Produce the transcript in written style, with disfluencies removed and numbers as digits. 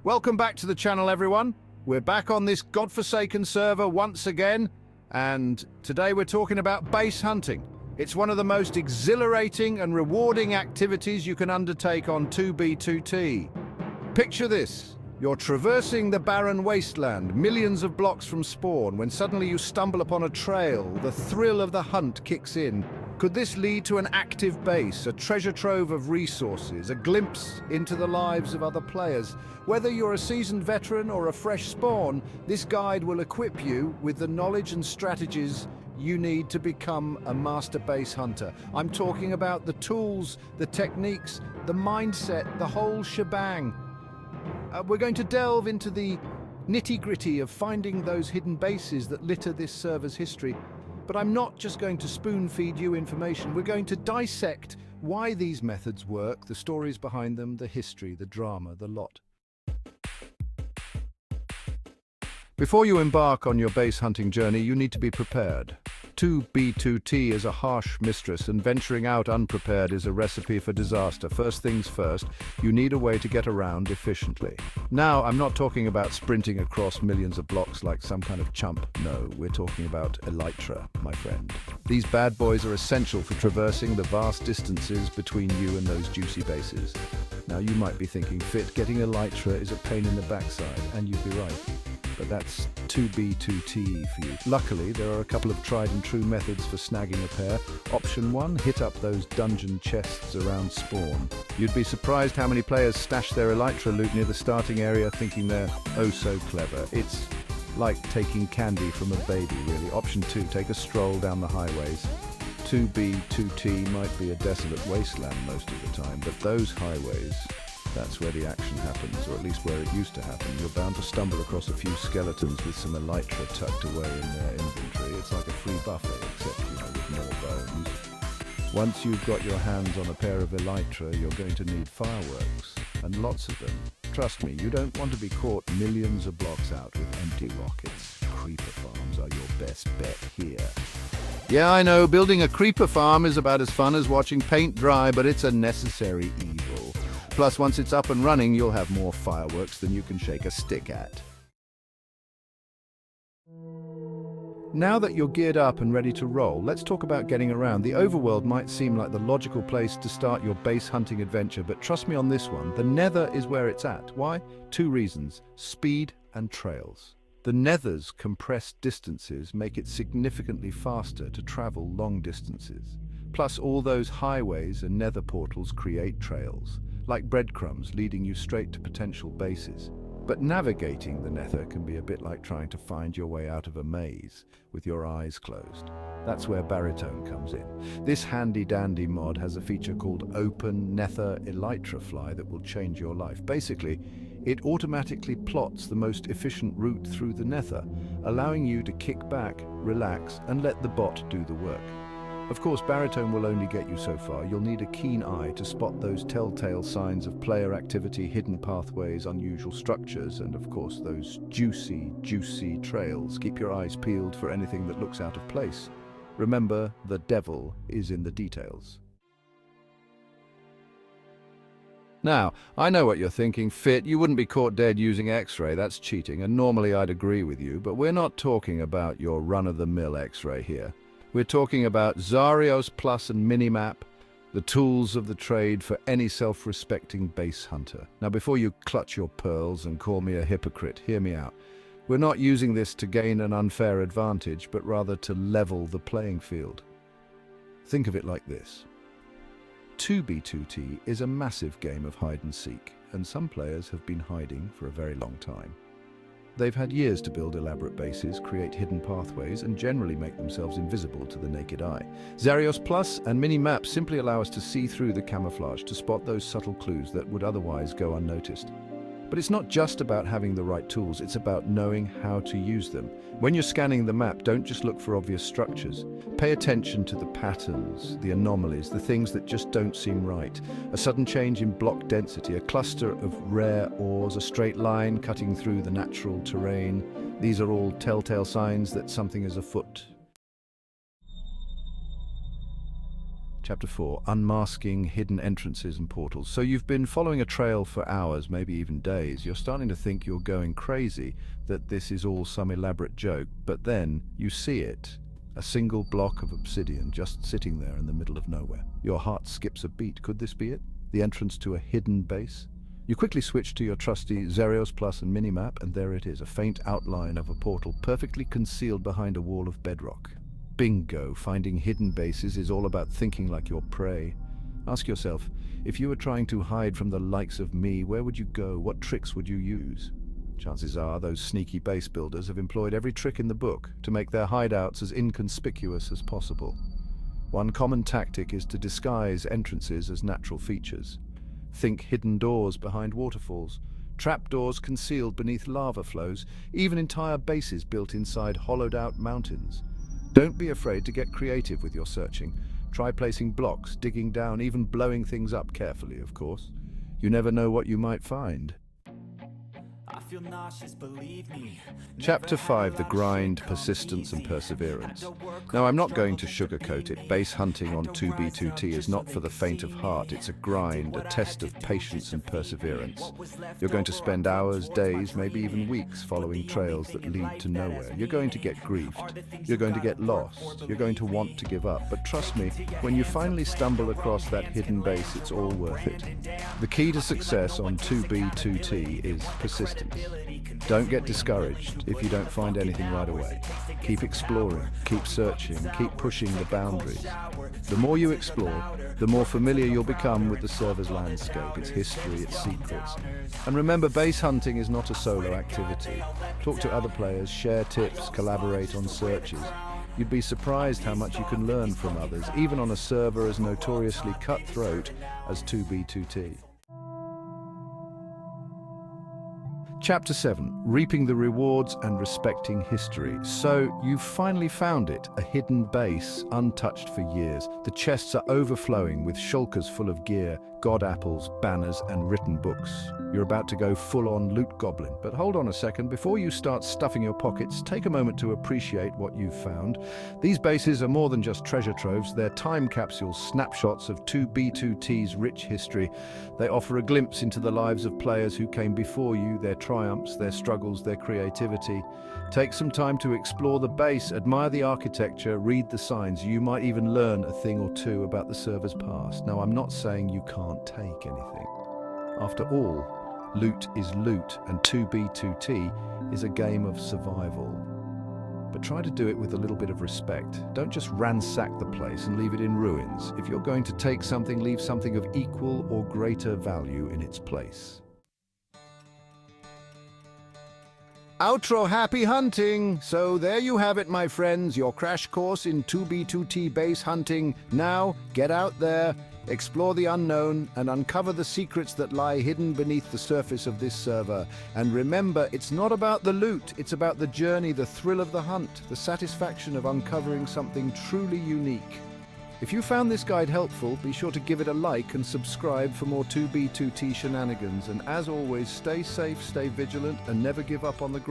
Welcome back to the channel, everyone. We're back on this godforsaken server once again, and today we're talking about base hunting. It's one of the most exhilarating and rewarding activities you can undertake on 2B2T. Picture this. You're traversing the barren wasteland, millions of blocks from spawn, when suddenly you stumble upon a trail. The thrill of the hunt kicks in. Could this lead to an active base, a treasure trove of resources, a glimpse into the lives of other players? Whether you're a seasoned veteran or a fresh spawn, this guide will equip you with the knowledge and strategies you need to become a master base hunter. I'm talking about the tools, the techniques, the mindset, the whole shebang. We're going to delve into the nitty-gritty of finding those hidden bases that litter this server's history. But I'm not just going to spoon-feed you information. We're going to dissect why these methods work, the stories behind them, the history, the drama, the lot. Before you embark on your base hunting journey, you need to be prepared. 2B2T is a harsh mistress, and venturing out unprepared is a recipe for disaster. First things first, you need a way to get around efficiently. Now, I'm not talking about sprinting across millions of blocks like some kind of chump. No, we're talking about elytra, my friend. These bad boys are essential for traversing the vast distances between you and those juicy bases. Now, you might be thinking, Fit, getting elytra is a pain in the backside, and you'd be right. But that's 2B2T for you. Luckily, there are a couple of tried and true methods for snagging a pair. Option 1, hit up those dungeon chests around spawn. You'd be surprised how many players stash their elytra loot near the starting area thinking they're oh so clever. It's like taking candy from a baby, really. Option 2, take a stroll down the highways. 2B2T might be a desolate wasteland most of the time, but those highways, that's where the action happens, or at least where it used to happen. You're bound to stumble across a few skeletons with some elytra tucked away in their inventory. It's like a free buffet, except, with more bones. Once you've got your hands on a pair of elytra, you're going to need fireworks, and lots of them. Trust me, you don't want to be caught millions of blocks out with empty rockets. Creeper farms are your best bet here. Yeah, I know, building a creeper farm is about as fun as watching paint dry, but it's a necessary evil. Plus, once it's up and running, you'll have more fireworks than you can shake a stick at. Now that you're geared up and ready to roll, let's talk about getting around. The overworld might seem like the logical place to start your base hunting adventure, but trust me on this one, the nether is where it's at. Why? 2 reasons: speed and trails. The nether's compressed distances make it significantly faster to travel long distances. Plus, all those highways and nether portals create trails, like breadcrumbs leading you straight to potential bases. But navigating the nether can be a bit like trying to find your way out of a maze with your eyes closed. That's where baritone comes in. This handy-dandy mod has a feature called Open Nether Elytra Fly that will change your life. Basically, it automatically plots the most efficient route through the nether, allowing you to kick back, relax, and let the bot do the work. Of course, baritone will only get you so far. You'll need a keen eye to spot those telltale signs of player activity, hidden pathways, unusual structures, and of course those juicy trails. Keep your eyes peeled for anything that looks out of place. Remember, the devil is in the details. Now, I know what you're thinking, Fit, you wouldn't be caught dead using X-ray, that's cheating, and normally I'd agree with you, but we're not talking about your run-of-the-mill X-ray here. We're talking about Zarios Plus and Minimap, the tools of the trade for any self-respecting base hunter. Now, before you clutch your pearls and call me a hypocrite, hear me out. We're not using this to gain an unfair advantage, but rather to level the playing field. Think of it like this. 2B2T is a massive game of hide and seek, and some players have been hiding for a very long time. They've had years to build elaborate bases, create hidden pathways, and generally make themselves invisible to the naked eye. Zarios Plus and Minimap simply allow us to see through the camouflage to spot those subtle clues that would otherwise go unnoticed. But it's not just about having the right tools, it's about knowing how to use them. When you're scanning the map, don't just look for obvious structures. Pay attention to the patterns, the anomalies, the things that just don't seem right. A sudden change in block density, a cluster of rare ores, a straight line cutting through the natural terrain. These are all telltale signs that something is afoot. Chapter 4, Unmasking Hidden Entrances and Portals. So you've been following a trail for hours, maybe even days. You're starting to think you're going crazy, that this is all some elaborate joke, but then you see it. A single block of obsidian just sitting there in the middle of nowhere. Your heart skips a beat. Could this be it? The entrance to a hidden base? You quickly switch to your trusty Xerios Plus and minimap, and there it is, a faint outline of a portal perfectly concealed behind a wall of bedrock. Bingo! Finding hidden bases is all about thinking like your prey. Ask yourself, if you were trying to hide from the likes of me, where would you go? What tricks would you use? Chances are those sneaky base builders have employed every trick in the book to make their hideouts as inconspicuous as possible. One common tactic is to disguise entrances as natural features. Think hidden doors behind waterfalls, trapdoors concealed beneath lava flows, even entire bases built inside hollowed-out mountains. Don't be afraid to get creative with your searching. Try placing blocks, digging down, even blowing things up carefully, of course. You never know what you might find. Feel nauseous, believe me. Chapter 5, The Grind, Persistence and Perseverance. Now, I'm not going to sugarcoat it. Base hunting on 2B2T is not for the faint of heart. It's a grind, a test of patience and perseverance. You're going to spend hours, days, maybe even weeks following trails that lead to nowhere. You're going to get griefed. You're going to get lost. You're going to want to give up. But trust me, when you finally stumble across that hidden base, it's all worth it. The key to success on 2B2T is persistence. Don't get discouraged if you don't find anything right away. Keep exploring, keep searching, keep pushing the boundaries. The more you explore, the more familiar you'll become with the server's landscape, its history, its secrets. And remember, base hunting is not a solo activity. Talk to other players, share tips, collaborate on searches. You'd be surprised how much you can learn from others, even on a server as notoriously cutthroat as 2B2T. Chapter 7, Reaping the Rewards and Respecting History. So, you've finally found it, a hidden base, untouched for years. The chests are overflowing with shulkers full of gear, god apples, banners, and written books. You're about to go full-on loot goblin. But hold on a second, before you start stuffing your pockets, take a moment to appreciate what you've found. These bases are more than just treasure troves, they're time capsules, snapshots of 2B2T's rich history. They offer a glimpse into the lives of players who came before you, their triumphs, their struggles, their creativity. Take some time to explore the base, admire the architecture, read the signs. You might even learn a thing or two about the server's past. Now, I'm not saying you can't take anything. After all, loot is loot, and 2B2T is a game of survival. But try to do it with a little bit of respect. Don't just ransack the place and leave it in ruins. If you're going to take something, leave something of equal or greater value in its place. Outro, happy hunting! So there you have it, my friends, your crash course in 2B2T base hunting. Now, get out there, explore the unknown, and uncover the secrets that lie hidden beneath the surface of this server. And remember, it's not about the loot, it's about the journey, the thrill of the hunt, the satisfaction of uncovering something truly unique. If you found this guide helpful, be sure to give it a like and subscribe for more 2B2T shenanigans. And as always, stay safe, stay vigilant, and never give up on the grind.